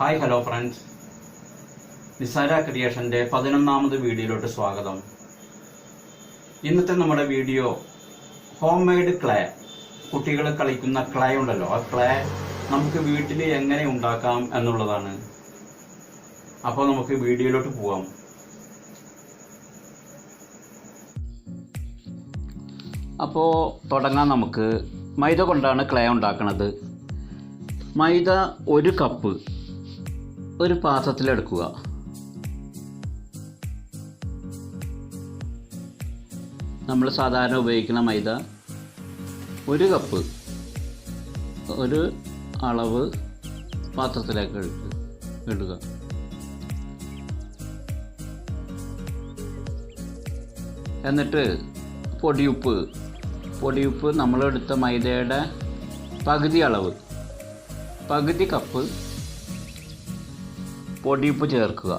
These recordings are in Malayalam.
ഹായ് ഹലോ ഫ്രണ്ട്സ്, നിസാര ക്രിയേഷൻ്റെ 11ാമത് വീഡിയോയിലോട്ട് സ്വാഗതം. ഇന്നത്തെ നമ്മുടെ വീഡിയോ ഹോം മെയ്ഡ് ക്ലേ, കുട്ടികൾ കളിക്കുന്ന ക്ലേ ഉണ്ടല്ലോ, ആ ക്ലേ നമുക്ക് വീട്ടിൽ എങ്ങനെ ഉണ്ടാക്കാം എന്നുള്ളതാണ്. അപ്പോൾ നമുക്ക് വീഡിയോയിലോട്ട് പോവാം. അപ്പോൾ തുടങ്ങാൻ. നമുക്ക് മൈദ കൊണ്ടാണ് ക്ലേ ഉണ്ടാക്കുന്നത്. മൈദ 1 കപ്പ് ഒരു പാത്രത്തിലെടുക്കുക. നമ്മൾ സാധാരണ ഉപയോഗിക്കുന്ന മൈദ 1 കപ്പ് ഒരു അളവ് പാത്രത്തിലേക്ക് ഇടുക. എന്നിട്ട് പൊടിയുപ്പ് നമ്മളെടുത്ത മൈദയുടെ പകുതി അളവ്, പകുതി കപ്പ് പൊടിയുപ്പ് ചേർക്കുക.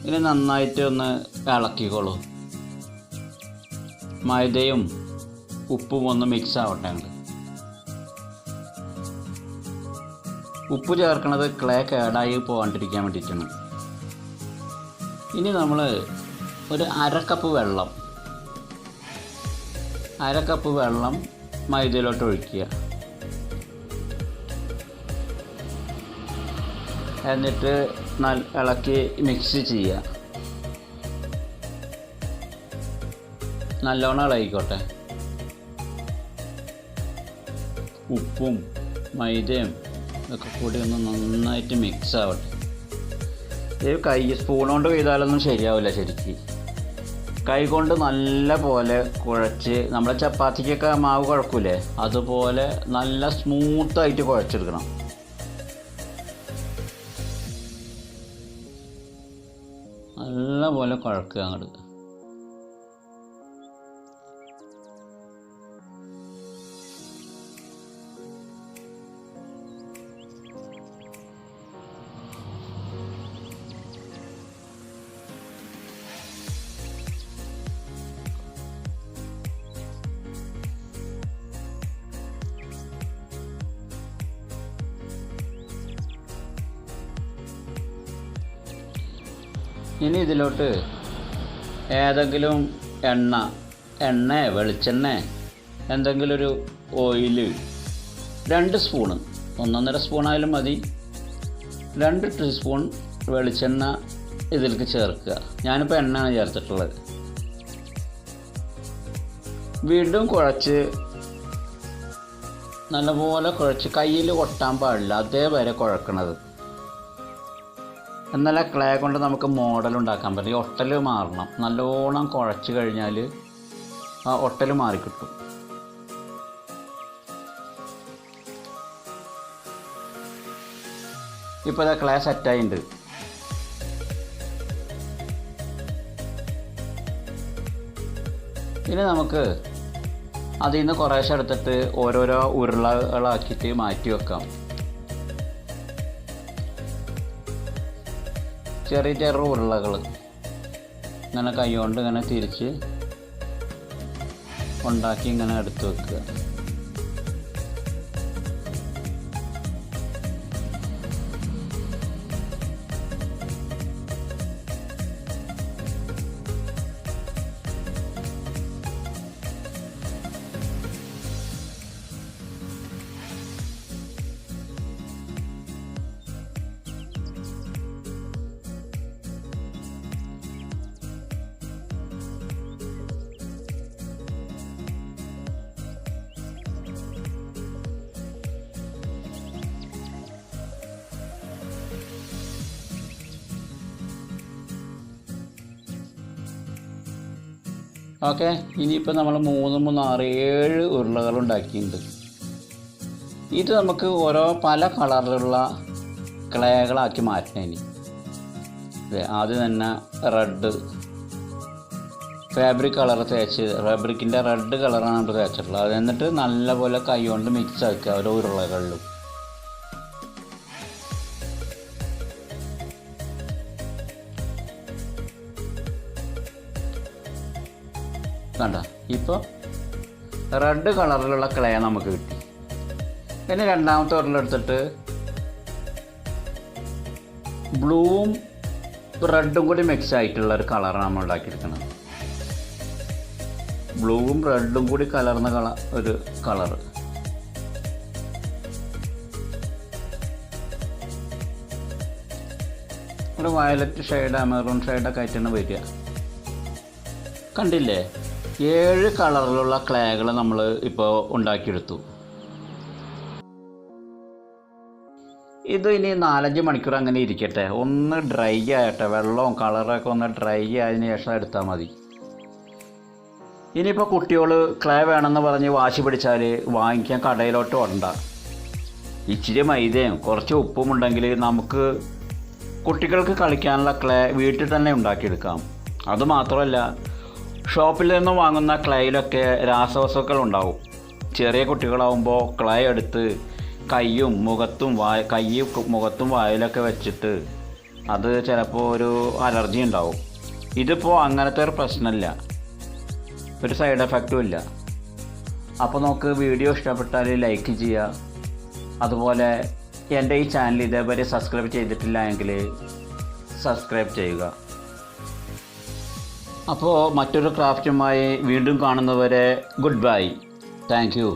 ഇനി നന്നായിട്ട് ഒന്ന് ഇളക്കിക്കോളൂ. മൈദയും ഉപ്പും ഒന്ന് മിക്സ് ആവട്ടെ. ഉപ്പ് ചേർക്കണത് ക്ലേ കേടായി പോകാണ്ടിരിക്കാൻ വേണ്ടിയിട്ടാണ്. ഇനി നമ്മൾ ഒരു അര കപ്പ് വെള്ളം മൈദയിലോട്ട് ഒഴിക്കുക. എന്നിട്ട് ഇളക്കി മിക്സ് ചെയ്യുക. നല്ലോണം ഇളകിക്കോട്ടെ. ഉപ്പും മൈദയും ഒക്കെ കൂടി ഒന്ന് നന്നായിട്ട് മിക്സ് ആവട്ടെ. ഇത് സ്പൂൺ കൊണ്ട് ചെയ്താലൊന്നും ശരിയാവില്ല. ശരിക്ക് കൈ കൊണ്ട് നല്ല പോലെ കുഴച്ച്, നമ്മളെ ചപ്പാത്തിക്കൊക്കെ മാവ് കുഴക്കൂലേ, അതുപോലെ നല്ല സ്മൂത്തായിട്ട് കുഴച്ചെടുക്കണം. നല്ല പോലെ കുഴക്കുക അങ്ങോട്ട്. ഇനി ഇതിലോട്ട് ഏതെങ്കിലും എണ്ണ വെളിച്ചെണ്ണ എന്തെങ്കിലും ഒരു ഓയില് 2 സ്പൂണ്, 1.5 സ്പൂണായാലും മതി, 2 ടീസ്പൂൺ വെളിച്ചെണ്ണ ഇതിലേക്ക് ചേർക്കുക. ഞാനിപ്പോൾ എണ്ണയാണ് ചേർത്തിട്ടുള്ളത്. വീണ്ടും കുഴച്ച് നല്ലപോലെ കുഴച്ച്, കയ്യിൽ ഒട്ടാൻ പാടില്ല, അതേവരെ കുഴക്കണത്. എന്നാലേ ക്ലേ കൊണ്ട് നമുക്ക് മോഡൽ ഉണ്ടാക്കാൻ പറ്റും. ഒട്ടൽ മാറണം. നല്ലോണം കുഴച്ച് കഴിഞ്ഞാൽ ആ ഒട്ടൽ മാറിക്കിട്ടും. ഇപ്പോൾ ഇതാ ക്ലേ സെറ്റായിട്ടുണ്ട്. ഇനി നമുക്ക് അതിൽ നിന്ന് കുറേശ്ശെ എടുത്തിട്ട് ഓരോരോ ഉരുളകളാക്കിയിട്ട് മാറ്റി വെക്കാം. ചെറിയ ഉരുളകൾ ഇങ്ങനെ കൈകൊണ്ട് ഇങ്ങനെ തിരിച്ച് ഉണ്ടാക്കി ഇങ്ങനെ എടുത്ത് വെക്കുക. ഓക്കെ, ഇനിയിപ്പോൾ നമ്മൾ 3, 6, 7 ഉരുളകൾ ഉണ്ടാക്കിയിട്ടുണ്ട്. ഇത് നമുക്ക് പല കളറിലുള്ള ക്ലേകളാക്കി മാറ്റണം. ഇനി ആദ്യം തന്നെ ഫാബ്രിക് കളർ തേച്ച്, ഫാബ്രിക്കിൻ്റെ റെഡ് കളറാണ് നമ്മൾ തേച്ചിട്ടുള്ളത്. അത് എന്നിട്ട് നല്ലപോലെ കൈ കൊണ്ട് മിക്സ് ആക്കുക ഓരോ ഉരുളകളിലും. കണ്ട ഇപ്പോൾ റെഡ് കളറിലുള്ള ക്ലേ നമുക്ക് കിട്ടി. ഇനി രണ്ടാമത്തെ ഉരുളെടുത്തിട്ട് ബ്ലൂവും റെഡും കൂടി മിക്സ് ആയിട്ടുള്ള ഒരു കളറാണ് നമ്മൾ ഉണ്ടാക്കിയെടുക്കുന്നത്. ബ്ലൂവും റെഡും കൂടി കലർന്ന ഒരു കളറ്. ഒരു വയലറ്റ് ഷെയ്ഡ്, മെറൂൺ ഷെയ്ഡൊക്കെ ആയിട്ടാണ് വരിക. കണ്ടില്ലേ, 7 കളറിലുള്ള ക്ലേകൾ നമ്മൾ ഇപ്പോൾ ഉണ്ടാക്കിയെടുത്തു. ഇത് ഇനി 4-5 മണിക്കൂർ അങ്ങനെ ഇരിക്കട്ടെ, ഒന്ന് ഡ്രൈ ആകട്ടെ. വെള്ളവും കളറൊക്കെ ഒന്ന് ഡ്രൈ ആയതിനു ശേഷം എടുത്താൽ മതി. ഇനിയിപ്പോൾ കുട്ടികൾ ക്ലേ വേണമെന്ന് പറഞ്ഞ് വാശി പിടിച്ചാൽ വാങ്ങിക്കാൻ കടയിലോട്ട് ഓടണ്ട. ഇച്ചിരി മൈദയും കുറച്ച് ഉപ്പും ഉണ്ടെങ്കിൽ നമുക്ക് കുട്ടികൾക്ക് കളിക്കാനുള്ള ക്ലേ വീട്ടിൽ തന്നെ ഉണ്ടാക്കിയെടുക്കാം. അതുമാത്രമല്ല, ഷോപ്പിൽ നിന്ന് വാങ്ങുന്ന ക്ലേയിലൊക്കെ രാസവസ്തുക്കൾ ഉണ്ടാവും. ചെറിയ കുട്ടികളാവുമ്പോൾ ക്ലേ എടുത്ത് കയ്യും മുഖത്തും വായിലൊക്കെ വെച്ചിട്ട് അത് ചിലപ്പോൾ ഒരു അലർജി ഉണ്ടാവും. ഇതിപ്പോൾ അങ്ങനത്തെ ഒരു പ്രശ്നമില്ല, ഒരു സൈഡ് എഫക്റ്റും ഇല്ല. അപ്പോൾ നമുക്ക് വീഡിയോ ഇഷ്ടപ്പെട്ടാൽ ലൈക്ക് ചെയ്യുക. അതുപോലെ എൻ്റെ ഈ ചാനൽ ഇതേവരെ സബ്സ്ക്രൈബ് ചെയ്തിട്ടില്ല എങ്കിൽ സബ്സ്ക്രൈബ് ചെയ്യുക. അപ്പോൾ മറ്റൊരു ക്രാഫ്റ്റുമായി വീണ്ടും കാണുന്നവരെ ഗുഡ് ബൈ. Thank you.